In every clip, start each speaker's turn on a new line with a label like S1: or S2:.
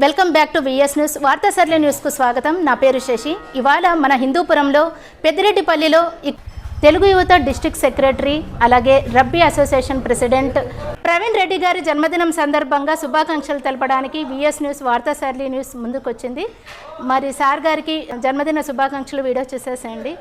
S1: Welcome back to VS news. వార్తా సర్లే న్యూస్కు స్వాగతం. నా పేరు శశి. ఇవాళ మన హిందూపురంలో పెద్దిరెడ్డిపల్లిలో తెలుగు యువత డిస్ట్రిక్ట్ సెక్రటరీ అలాగే రబ్బీ అసోసియేషన్ ప్రెసిడెంట్ ప్రవీణ్ రెడ్డి గారి జన్మదినం సందర్భంగా శుభాకాంక్షలు తెలపడానికి విఎస్ న్యూస్ వార్తా సర్లే న్యూస్ ముందుకొచ్చింది. మరి సార్ గారికి జన్మదిన శుభాకాంక్షలు వీడియో చూసేసేయండి.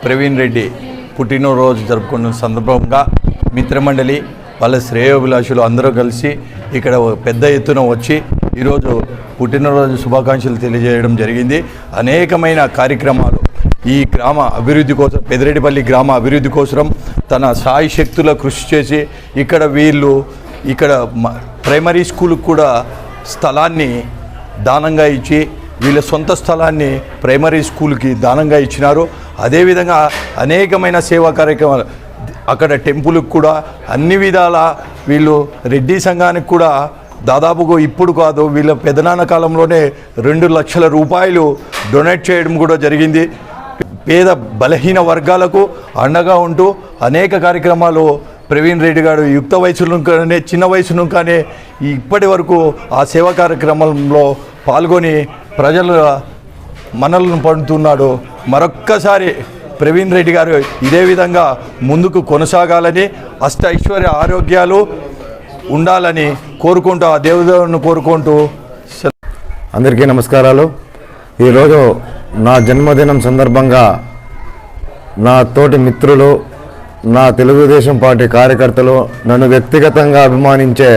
S2: ప్రవీణ్ రెడ్డి పుట్టినరోజు జరుపుకున్న సందర్భంగా మిత్రమండలి వాళ్ళ శ్రేయోభిలాషులు అందరూ కలిసి ఇక్కడ పెద్ద ఎత్తున వచ్చి ఈరోజు పుట్టినరోజు శుభాకాంక్షలు తెలియజేయడం జరిగింది. అనేకమైన కార్యక్రమాలు ఈ గ్రామ అభివృద్ధి కోసం, పెద్దిరెడ్డిపల్లి గ్రామ అభివృద్ధి కోసం తన సాయి శక్తుల కృషి చేసి ఇక్కడ ప్రైమరీ స్కూల్కి కూడా స్థలాన్ని దానంగా ఇచ్చి వీళ్ళ సొంత స్థలాన్ని ప్రైమరీ స్కూల్కి దానంగా ఇచ్చినారు. అదేవిధంగా అనేకమైన సేవా కార్యక్రమాలు అక్కడ టెంపుల్కి కూడా అన్ని విధాల వీళ్ళు రెడ్డి సంఘానికి కూడా దాదాపుగా ఇప్పుడు కాదు వీళ్ళ పెదనాన్న కాలంలోనే 2 లక్షల రూపాయలు డొనేట్ చేయడం కూడా జరిగింది. పేద బలహీన వర్గాలకు అండగా ఉంటూ అనేక కార్యక్రమాలు ప్రవీణ్ రెడ్డి గారు యుక్త వయసులోనే చిన్న వయసులోనే ఇప్పటి వరకు ఆ సేవా కార్యక్రమంలో పాల్గొని ప్రజల మనలను పడుతున్నాడు. మరొక్కసారి ప్రవీణ్ రెడ్డి గారు ఇదే విధంగా ముందుకు కొనసాగాలని, అష్ట ఐశ్వర్య ఆరోగ్యాలు ఉండాలని కోరుకుంటూ ఆ దేవుని కోరుకుంటూ
S3: అందరికీ నమస్కారాలు. ఈరోజు నా జన్మదినం సందర్భంగా నా తోటి మిత్రులు, నా తెలుగుదేశం పార్టీ కార్యకర్తలు, నన్ను వ్యక్తిగతంగా అభిమానించే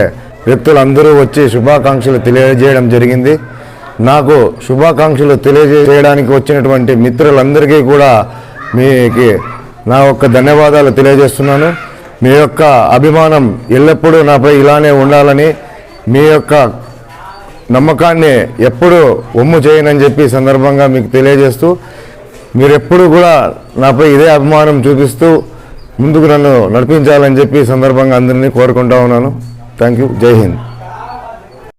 S3: వ్యక్తులందరూ వచ్చి శుభాకాంక్షలు తెలియజేయడం జరిగింది. నాకు శుభాకాంక్షలు తెలియజేయడానికి వచ్చినటువంటి మిత్రులందరికీ కూడా మీకు నా యొక్క ధన్యవాదాలు తెలియజేస్తున్నాను. మీ యొక్క అభిమానం ఎల్లప్పుడూ నాపై ఇలానే ఉండాలని, మీ యొక్క నమ్మకాన్ని ఎప్పుడూ ఒమ్ము చేయనని చెప్పి సందర్భంగా మీకు తెలియజేస్తూ, మీరెప్పుడు కూడా నాపై ఇదే అభిమానం చూపిస్తూ ముందుకు నన్ను నడిపించాలని చెప్పి సందర్భంగా అందరినీ కోరుకుంటా ఉన్నాను. Thank you. జై హింద్.